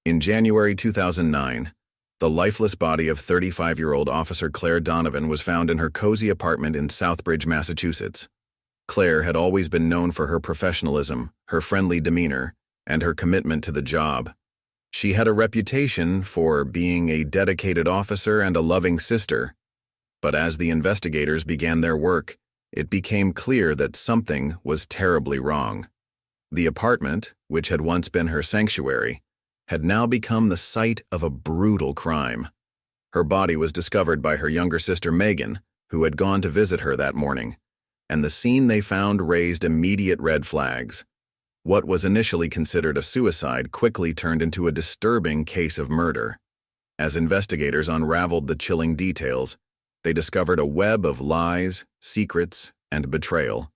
In January 2009, the lifeless body of 35-year-old Officer Claire Donovan was found in her cozy apartment in Southbridge, Massachusetts. Claire had always been known for her professionalism, her friendly demeanor, and her commitment to the job. She had a reputation for being a dedicated officer and a loving sister. But as the investigators began their work, it became clear that something was terribly wrong. The apartment, which had once been her sanctuary, had now become the site of a brutal crime. Her body was discovered by her younger sister Megan, who had gone to visit her that morning, and the scene they found raised immediate red flags. What was initially considered a suicide quickly turned into a disturbing case of murder. As investigators unraveled the chilling details, they discovered a web of lies, secrets, and betrayal.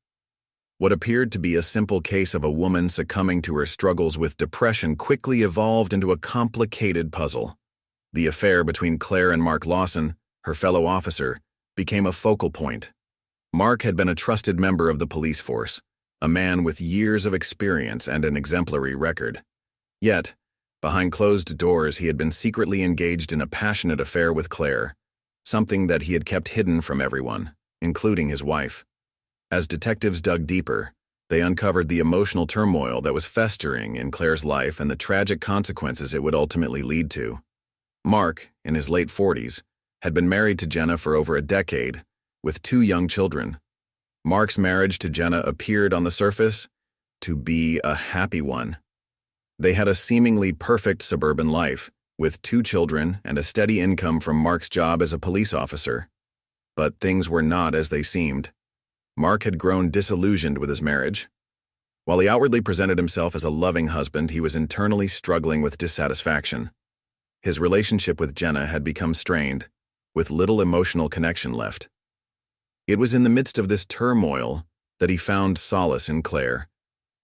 What appeared to be a simple case of a woman succumbing to her struggles with depression quickly evolved into a complicated puzzle. The affair between Claire and Mark Lawson, her fellow officer, became a focal point. Mark had been a trusted member of the police force, a man with years of experience and an exemplary record. Yet, behind closed doors, he had been secretly engaged in a passionate affair with Claire, something that he had kept hidden from everyone, including his wife. As detectives dug deeper, they uncovered the emotional turmoil that was festering in Claire's life and the tragic consequences it would ultimately lead to. Mark, in his late 40s, had been married to Jenna for over a decade, with 2 young children. Mark's marriage to Jenna appeared on the surface to be a happy one. They had a seemingly perfect suburban life, with 2 children and a steady income from Mark's job as a police officer. But things were not as they seemed. Mark had grown disillusioned with his marriage. While he outwardly presented himself as a loving husband, he was internally struggling with dissatisfaction. His relationship with Jenna had become strained, with little emotional connection left. It was in the midst of this turmoil that he found solace in Claire,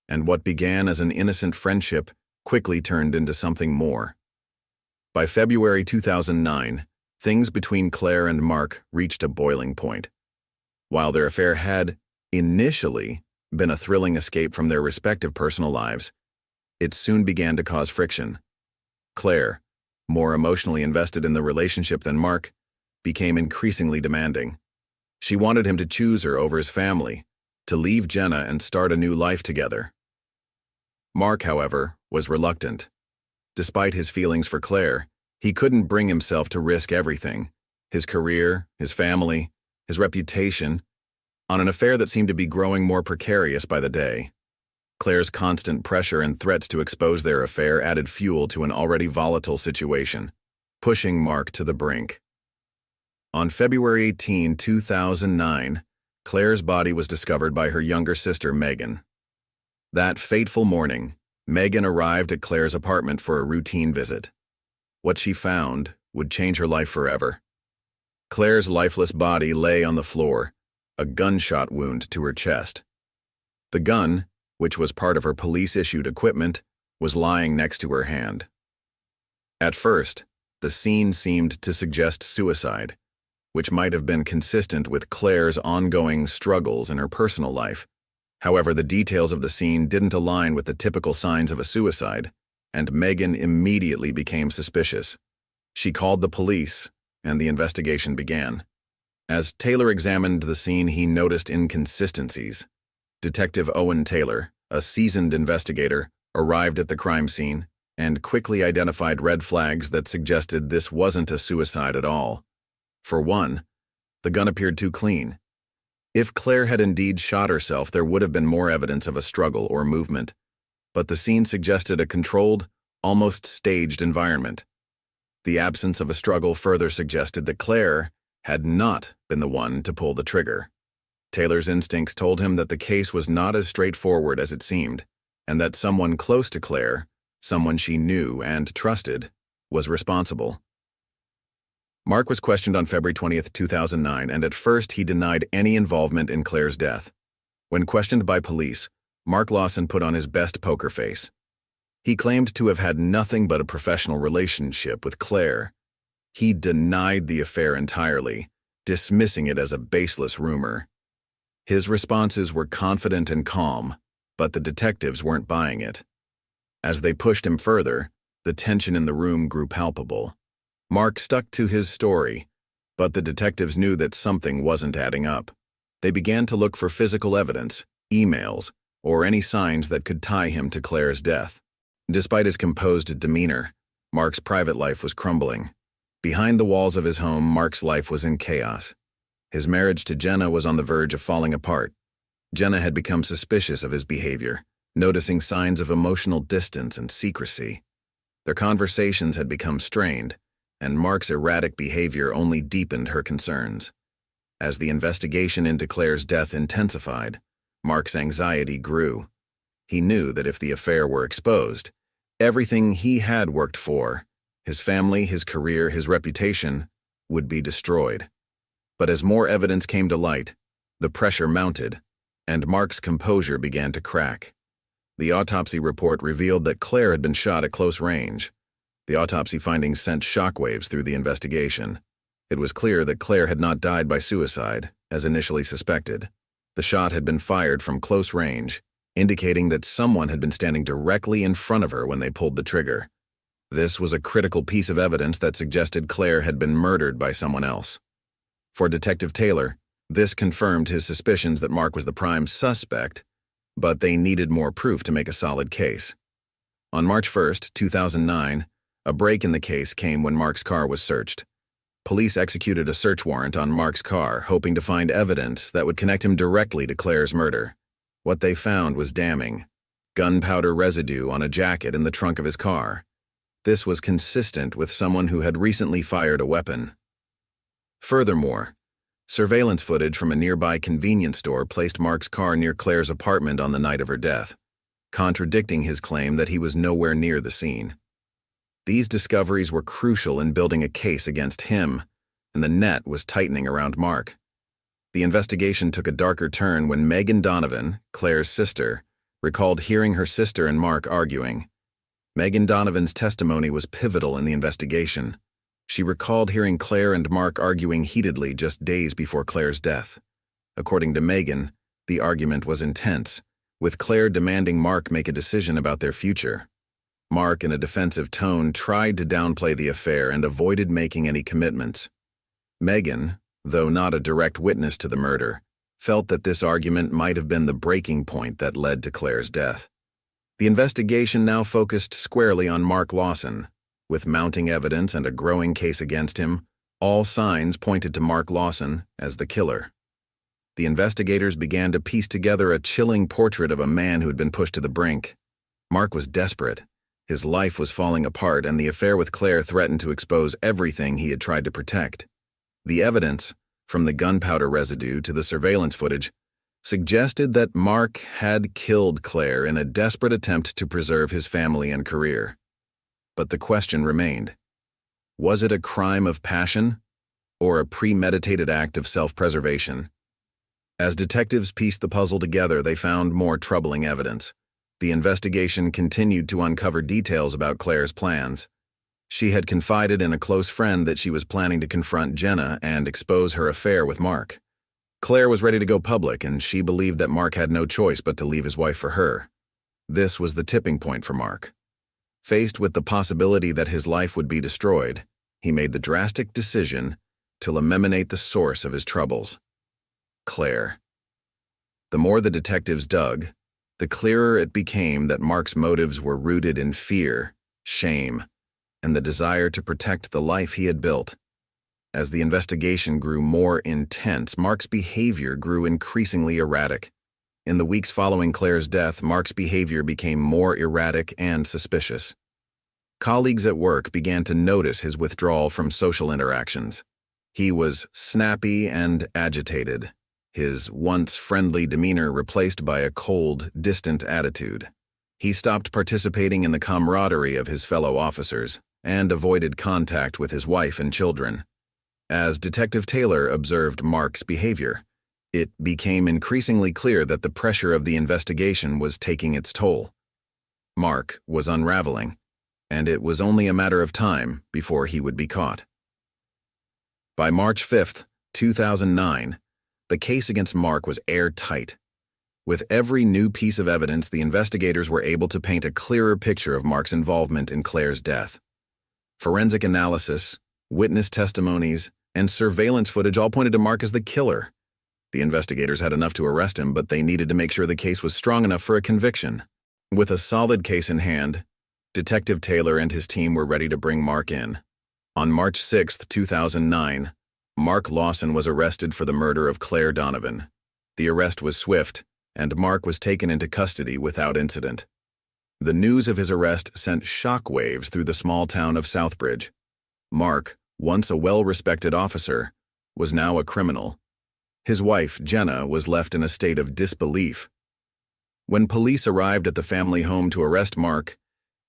and what began as an innocent friendship quickly turned into something more. By February 2009, things between Claire and Mark reached a boiling point. While their affair had, initially, been a thrilling escape from their respective personal lives, it soon began to cause friction. Claire, more emotionally invested in the relationship than Mark, became increasingly demanding. She wanted him to choose her over his family, to leave Jenna and start a new life together. Mark, however, was reluctant. Despite his feelings for Claire, he couldn't bring himself to risk everything: his career, his family, his reputation, on an affair that seemed to be growing more precarious by the day. Claire's constant pressure and threats to expose their affair added fuel to an already volatile situation, pushing Mark to the brink. On February 18, 2009, Claire's body was discovered by her younger sister, Megan. That fateful morning, Megan arrived at Claire's apartment for a routine visit. What she found would change her life forever. Claire's lifeless body lay on the floor, a gunshot wound to her chest. The gun, which was part of her police-issued equipment, was lying next to her hand. At first, the scene seemed to suggest suicide, which might have been consistent with Claire's ongoing struggles in her personal life. However, the details of the scene didn't align with the typical signs of a suicide, and Megan immediately became suspicious. She called the police, and the investigation began. As Taylor examined the scene, he noticed inconsistencies. Detective Owen Taylor, a seasoned investigator, arrived at the crime scene and quickly identified red flags that suggested this wasn't a suicide at all. For one, the gun appeared too clean. If Claire had indeed shot herself, there would have been more evidence of a struggle or movement, but the scene suggested a controlled, almost staged environment. The absence of a struggle further suggested that Claire had not been the one to pull the trigger. Taylor's instincts told him that the case was not as straightforward as it seemed, and that someone close to Claire, someone she knew and trusted, was responsible. Mark was questioned on February 20, 2009, and at first he denied any involvement in Claire's death. When questioned by police, Mark Lawson put on his best poker face. He claimed to have had nothing but a professional relationship with Claire. He denied the affair entirely, dismissing it as a baseless rumor. His responses were confident and calm, but the detectives weren't buying it. As they pushed him further, The tension in the room grew palpable. Mark stuck to his story, but the detectives knew that something wasn't adding up. They began to look for physical evidence, emails, or any signs that could tie him to Claire's death. Despite his composed demeanor, Mark's private life was crumbling. Behind the walls of his home, Mark's life was in chaos. His marriage to Jenna was on the verge of falling apart. Jenna had become suspicious of his behavior, noticing signs of emotional distance and secrecy. Their conversations had become strained, and Mark's erratic behavior only deepened her concerns. As the investigation into Claire's death intensified, Mark's anxiety grew. He knew that if the affair were exposed, everything he had worked for, his family, his career, his reputation, would be destroyed. But as more evidence came to light, the pressure mounted, and Mark's composure began to crack. The autopsy report revealed that Claire had been shot at close range. The autopsy findings sent shockwaves through the investigation. It was clear that Claire had not died by suicide, as initially suspected. The shot had been fired from close range, indicating that someone had been standing directly in front of her when they pulled the trigger. This was a critical piece of evidence that suggested Claire had been murdered by someone else. For Detective Taylor, this confirmed his suspicions that Mark was the prime suspect, but they needed more proof to make a solid case. On March 1, 2009, a break in the case came when Mark's car was searched. Police executed a search warrant on Mark's car, hoping to find evidence that would connect him directly to Claire's murder. What they found was damning: gunpowder residue on a jacket in the trunk of his car. This was consistent with someone who had recently fired a weapon. Furthermore, surveillance footage from a nearby convenience store placed Mark's car near Claire's apartment on the night of her death, contradicting his claim that he was nowhere near the scene. These discoveries were crucial in building a case against him, and the net was tightening around Mark. The investigation took a darker turn when Megan Donovan, Claire's sister, recalled hearing her sister and Mark arguing. Megan Donovan's testimony was pivotal in the investigation. She recalled hearing Claire and Mark arguing heatedly just days before Claire's death. According to Megan, the argument was intense, with Claire demanding Mark make a decision about their future. Mark, in a defensive tone, tried to downplay the affair and avoided making any commitments. Megan, though not a direct witness to the murder, felt that this argument might have been the breaking point that led to Claire's death. The investigation now focused squarely on Mark Lawson. With mounting evidence and a growing case against him, all signs pointed to Mark Lawson as the killer. The investigators began to piece together a chilling portrait of a man who had been pushed to the brink. Mark was desperate. His life was falling apart, and the affair with Claire threatened to expose everything he had tried to protect. The evidence, from the gunpowder residue to the surveillance footage, suggested that Mark had killed Claire in a desperate attempt to preserve his family and career. But the question remained: was it a crime of passion, or a premeditated act of self-preservation? As detectives pieced the puzzle together, they found more troubling evidence. The investigation continued to uncover details about Claire's plans. She had confided in a close friend that she was planning to confront Jenna and expose her affair with Mark. Claire was ready to go public, and she believed that Mark had no choice but to leave his wife for her. This was the tipping point for Mark. Faced with the possibility that his life would be destroyed, he made the drastic decision to eliminate the source of his troubles: Claire. The more the detectives dug, the clearer it became that Mark's motives were rooted in fear, shame, and the desire to protect the life he had built. As the investigation grew more intense, Mark's behavior grew increasingly erratic. In the weeks following Claire's death, Mark's behavior became more erratic and suspicious. Colleagues at work began to notice his withdrawal from social interactions. He was snappy and agitated, his once friendly demeanor replaced by a cold, distant attitude. He stopped participating in the camaraderie of his fellow officers and avoided contact with his wife and children. As Detective Taylor observed Mark's behavior, it became increasingly clear that the pressure of the investigation was taking its toll. Mark was unraveling, and it was only a matter of time before he would be caught. By March 5, 2009, the case against Mark was airtight. With every new piece of evidence, the investigators were able to paint a clearer picture of Mark's involvement in Claire's death. Forensic analysis, witness testimonies, and surveillance footage all pointed to Mark as the killer. The investigators had enough to arrest him, but they needed to make sure the case was strong enough for a conviction. With a solid case in hand, Detective Taylor and his team were ready to bring Mark in. On March 6, 2009, Mark Lawson was arrested for the murder of Claire Donovan. The arrest was swift, and Mark was taken into custody without incident. The news of his arrest sent shockwaves through the small town of Southbridge. Mark, once a well-respected officer, was now a criminal. His wife, Jenna, was left in a state of disbelief. When police arrived at the family home to arrest Mark,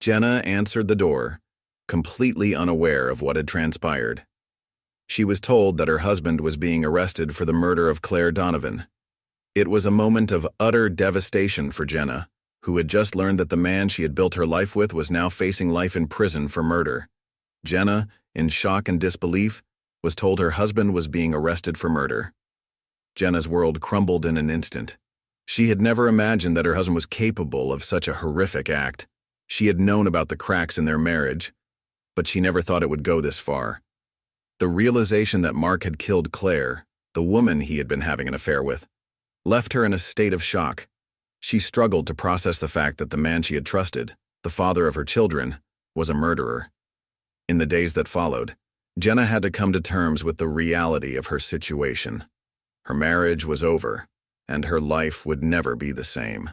Jenna answered the door, completely unaware of what had transpired. She was told that her husband was being arrested for the murder of Claire Donovan. It was a moment of utter devastation for Jenna, who had just learned that the man she had built her life with was now facing life in prison for murder. Jenna, in shock and disbelief, was told her husband was being arrested for murder. Jenna's world crumbled in an instant. She had never imagined that her husband was capable of such a horrific act. She had known about the cracks in their marriage, but she never thought it would go this far. The realization that Mark had killed Claire, the woman he had been having an affair with, left her in a state of shock. She struggled to process the fact that the man she had trusted, the father of her children, was a murderer. In the days that followed, Jenna had to come to terms with the reality of her situation. Her marriage was over, and her life would never be the same.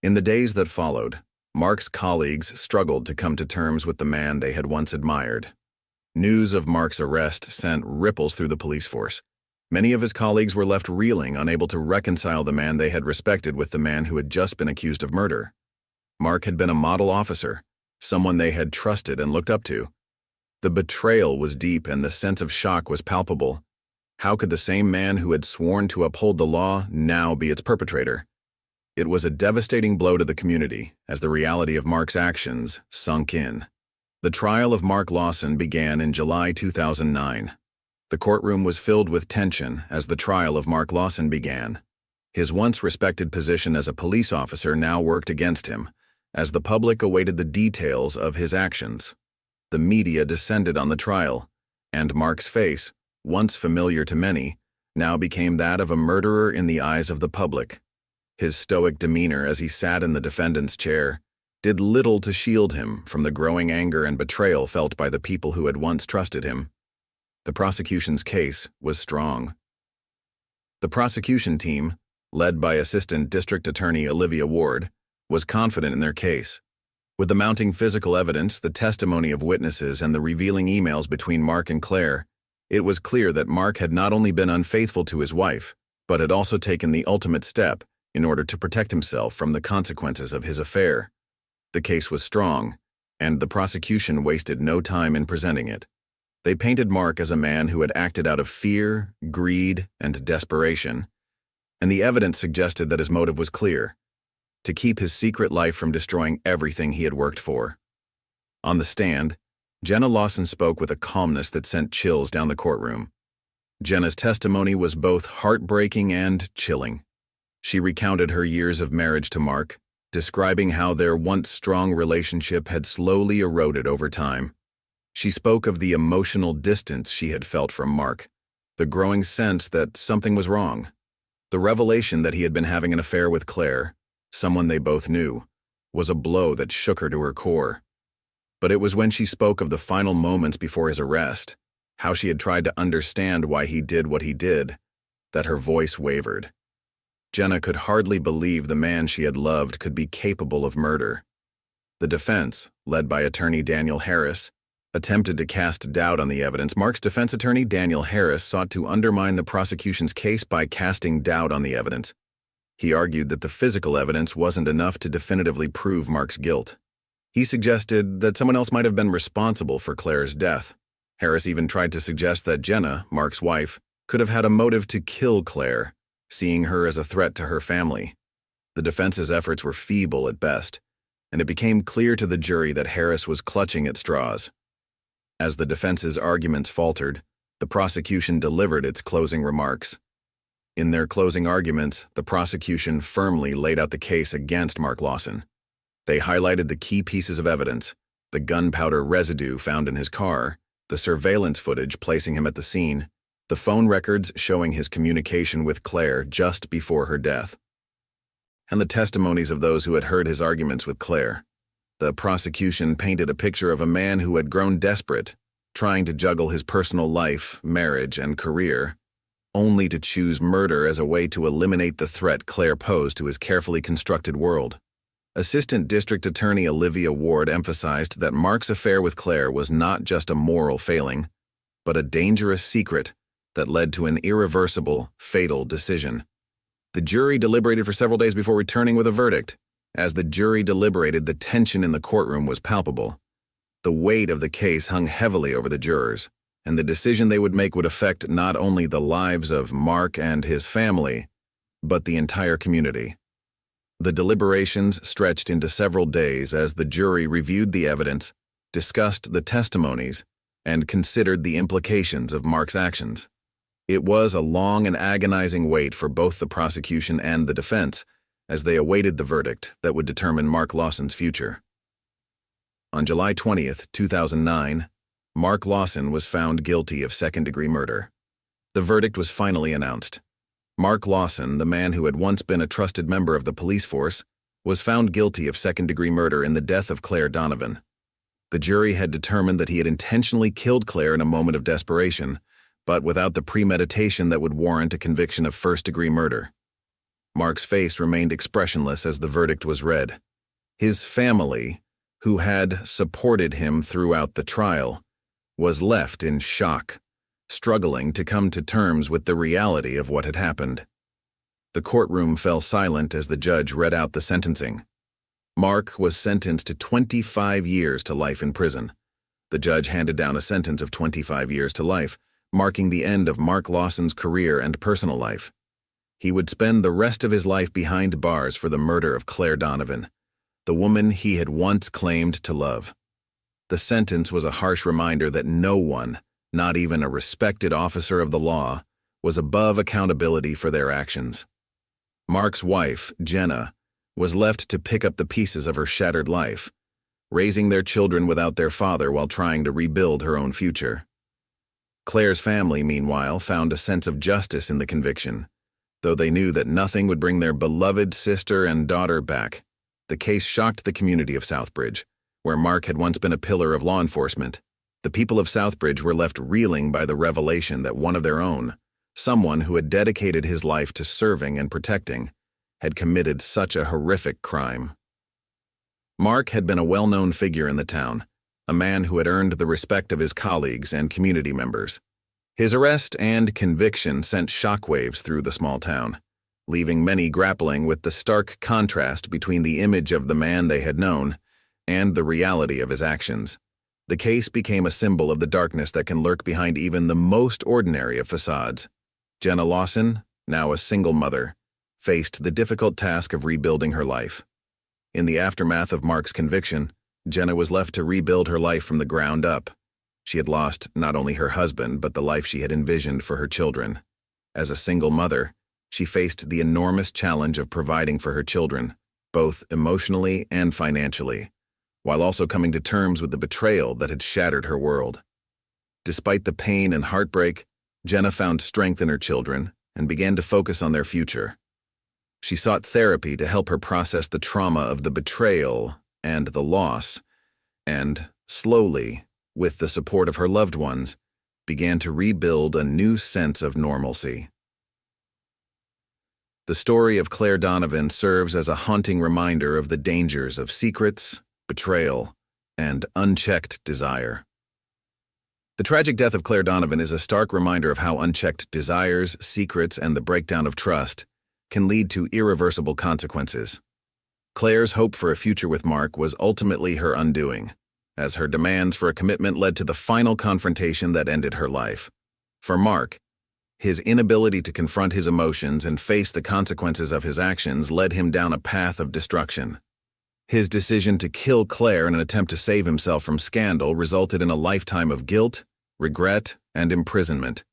In the days that followed, Mark's colleagues struggled to come to terms with the man they had once admired. News of Mark's arrest sent ripples through the police force. Many of his colleagues were left reeling, unable to reconcile the man they had respected with the man who had just been accused of murder. Mark had been a model officer, someone they had trusted and looked up to. The betrayal was deep and the sense of shock was palpable. How could the same man who had sworn to uphold the law now be its perpetrator? It was a devastating blow to the community as the reality of Mark's actions sunk in. The trial of Mark Lawson began in July 2009. The courtroom was filled with tension as the trial of Mark Lawson began. His once respected position as a police officer now worked against him, as the public awaited the details of his actions. The media descended on the trial, and Mark's face, once familiar to many, now became that of a murderer in the eyes of the public. His stoic demeanor as he sat in the defendant's chair did little to shield him from the growing anger and betrayal felt by the people who had once trusted him. The prosecution's case was strong. The prosecution team, led by Assistant District Attorney Olivia Ward, was confident in their case. With the mounting physical evidence, the testimony of witnesses, and the revealing emails between Mark and Claire, it was clear that Mark had not only been unfaithful to his wife, but had also taken the ultimate step in order to protect himself from the consequences of his affair. The case was strong, and the prosecution wasted no time in presenting it. They painted Mark as a man who had acted out of fear, greed, and desperation, and the evidence suggested that his motive was clear: to keep his secret life from destroying everything he had worked for. On the stand, Jenna Lawson spoke with a calmness that sent chills down the courtroom. Jenna's testimony was both heartbreaking and chilling. She recounted her years of marriage to Mark, describing how their once strong relationship had slowly eroded over time. She spoke of the emotional distance she had felt from Mark, the growing sense that something was wrong. The revelation that he had been having an affair with Claire, someone they both knew, was a blow that shook her to her core. But it was when she spoke of the final moments before his arrest, how she had tried to understand why he did what he did, that her voice wavered. Jenna could hardly believe the man she had loved could be capable of murder. The defense, led by attorney Daniel Harris, attempted to cast doubt on the evidence. Mark's defense attorney, Daniel Harris, sought to undermine the prosecution's case by casting doubt on the evidence. He argued that the physical evidence wasn't enough to definitively prove Mark's guilt. He suggested that someone else might have been responsible for Claire's death. Harris even tried to suggest that Jenna, Mark's wife, could have had a motive to kill Claire, seeing her as a threat to her family. The defense's efforts were feeble at best, and it became clear to the jury that Harris was clutching at straws. As the defense's arguments faltered, the prosecution delivered its closing remarks. In their closing arguments, the prosecution firmly laid out the case against Mark Lawson. They highlighted the key pieces of evidence: the gunpowder residue found in his car, the surveillance footage placing him at the scene, the phone records showing his communication with Claire just before her death, and the testimonies of those who had heard his arguments with Claire. The prosecution painted a picture of a man who had grown desperate, trying to juggle his personal life, marriage, and career, only to choose murder as a way to eliminate the threat Claire posed to his carefully constructed world. Assistant District Attorney Olivia Ward emphasized that Mark's affair with Claire was not just a moral failing, but a dangerous secret that led to an irreversible, fatal decision. The jury deliberated for several days before returning with a verdict. As the jury deliberated, the tension in the courtroom was palpable. The weight of the case hung heavily over the jurors, and the decision they would make would affect not only the lives of Mark and his family, but the entire community. The deliberations stretched into several days as the jury reviewed the evidence, discussed the testimonies, and considered the implications of Mark's actions. It was a long and agonizing wait for both the prosecution and the defense as they awaited the verdict that would determine Mark Lawson's future. On July 20th, 2009, Mark Lawson was found guilty of second-degree murder. The verdict was finally announced. Mark Lawson, the man who had once been a trusted member of the police force, was found guilty of second-degree murder in the death of Claire Donovan. The jury had determined that he had intentionally killed Claire in a moment of desperation, but without the premeditation that would warrant a conviction of first-degree murder. Mark's face remained expressionless as the verdict was read. His family, who had supported him throughout the trial, was left in shock, struggling to come to terms with the reality of what had happened. The courtroom fell silent as the judge read out the sentencing. Mark was sentenced to 25 years to life in prison. The judge handed down a sentence of 25 years to life, marking the end of Mark Lawson's career and personal life. He would spend the rest of his life behind bars for the murder of Claire Donovan, the woman he had once claimed to love. The sentence was a harsh reminder that no one, not even a respected officer of the law, was above accountability for their actions. Mark's wife, Jenna, was left to pick up the pieces of her shattered life, raising their children without their father while trying to rebuild her own future. Claire's family, meanwhile, found a sense of justice in the conviction. Though they knew that nothing would bring their beloved sister and daughter back, the case shocked the community of Southbridge, where Mark had once been a pillar of law enforcement. The people of Southbridge were left reeling by the revelation that one of their own, someone who had dedicated his life to serving and protecting, had committed such a horrific crime. Mark had been a well-known figure in the town, a man who had earned the respect of his colleagues and community members. His arrest and conviction sent shockwaves through the small town, leaving many grappling with the stark contrast between the image of the man they had known and the reality of his actions. The case became a symbol of the darkness that can lurk behind even the most ordinary of facades. Jenna Lawson, now a single mother, faced the difficult task of rebuilding her life. In the aftermath of Mark's conviction, Jenna was left to rebuild her life from the ground up. She had lost not only her husband, but the life she had envisioned for her children. As a single mother, she faced the enormous challenge of providing for her children, both emotionally and financially, while also coming to terms with the betrayal that had shattered her world. Despite the pain and heartbreak, Jenna found strength in her children and began to focus on their future. She sought therapy to help her process the trauma of the betrayal and the loss, and, slowly, with the support of her loved ones, began to rebuild a new sense of normalcy. The story of Claire Donovan serves as a haunting reminder of the dangers of secrets, betrayal, and unchecked desire. The tragic death of Claire Donovan is a stark reminder of how unchecked desires, secrets, and the breakdown of trust can lead to irreversible consequences. Claire's hope for a future with Mark was ultimately her undoing, as her demands for a commitment led to the final confrontation that ended her life. For Mark, his inability to confront his emotions and face the consequences of his actions led him down a path of destruction. His decision to kill Claire in an attempt to save himself from scandal resulted in a lifetime of guilt, regret, and imprisonment.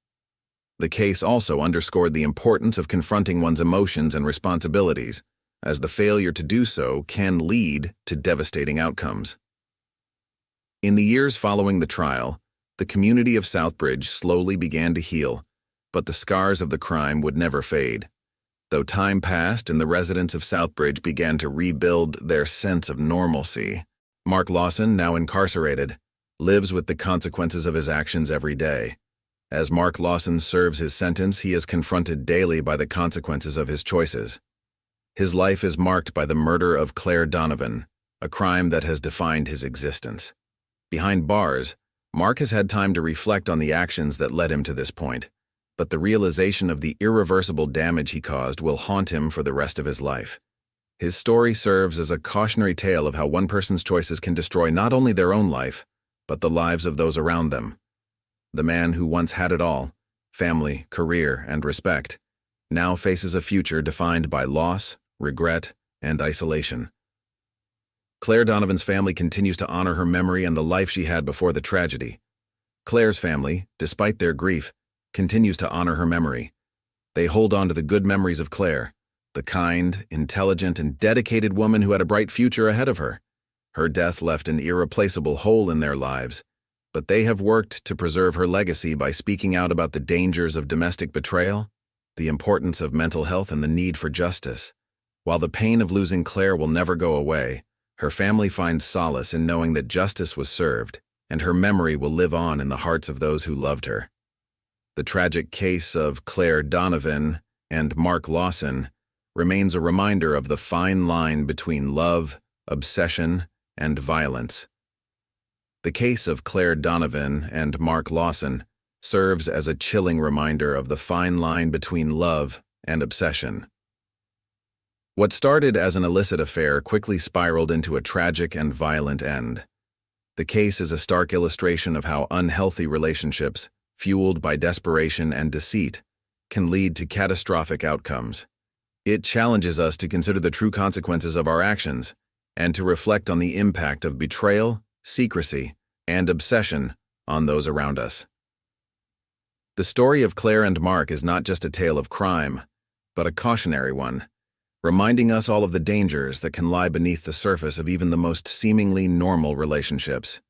The case also underscored the importance of confronting one's emotions and responsibilities, as the failure to do so can lead to devastating outcomes. In the years following the trial, the community of Southbridge slowly began to heal, but the scars of the crime would never fade. Though time passed and the residents of Southbridge began to rebuild their sense of normalcy, Mark Lawson, now incarcerated, lives with the consequences of his actions every day. As Mark Lawson serves his sentence, he is confronted daily by the consequences of his choices. His life is marked by the murder of Claire Donovan, a crime that has defined his existence. Behind bars, Mark has had time to reflect on the actions that led him to this point, but the realization of the irreversible damage he caused will haunt him for the rest of his life. His story serves as a cautionary tale of how one person's choices can destroy not only their own life, but the lives of those around them. The man who once had it all, family, career, and respect, now faces a future defined by loss, regret, and isolation. Claire Donovan's family continues to honor her memory and the life she had before the tragedy. Claire's family, despite their grief, continues to honor her memory. They hold on to the good memories of Claire, the kind, intelligent, and dedicated woman who had a bright future ahead of her. Her death left an irreplaceable hole in their lives, but they have worked to preserve her legacy by speaking out about the dangers of domestic betrayal, the importance of mental health, and the need for justice. While the pain of losing Claire will never go away, her family finds solace in knowing that justice was served, and her memory will live on in the hearts of those who loved her. The tragic case of Claire Donovan and Mark Lawson remains a reminder of the fine line between love, obsession, and violence. The case of Claire Donovan and Mark Lawson serves as a chilling reminder of the fine line between love and obsession. What started as an illicit affair quickly spiraled into a tragic and violent end. The case is a stark illustration of how unhealthy relationships, fueled by desperation and deceit, can lead to catastrophic outcomes. It challenges us to consider the true consequences of our actions and to reflect on the impact of betrayal, secrecy, and obsession on those around us. The story of Claire and Mark is not just a tale of crime, but a cautionary one, reminding us all of the dangers that can lie beneath the surface of even the most seemingly normal relationships.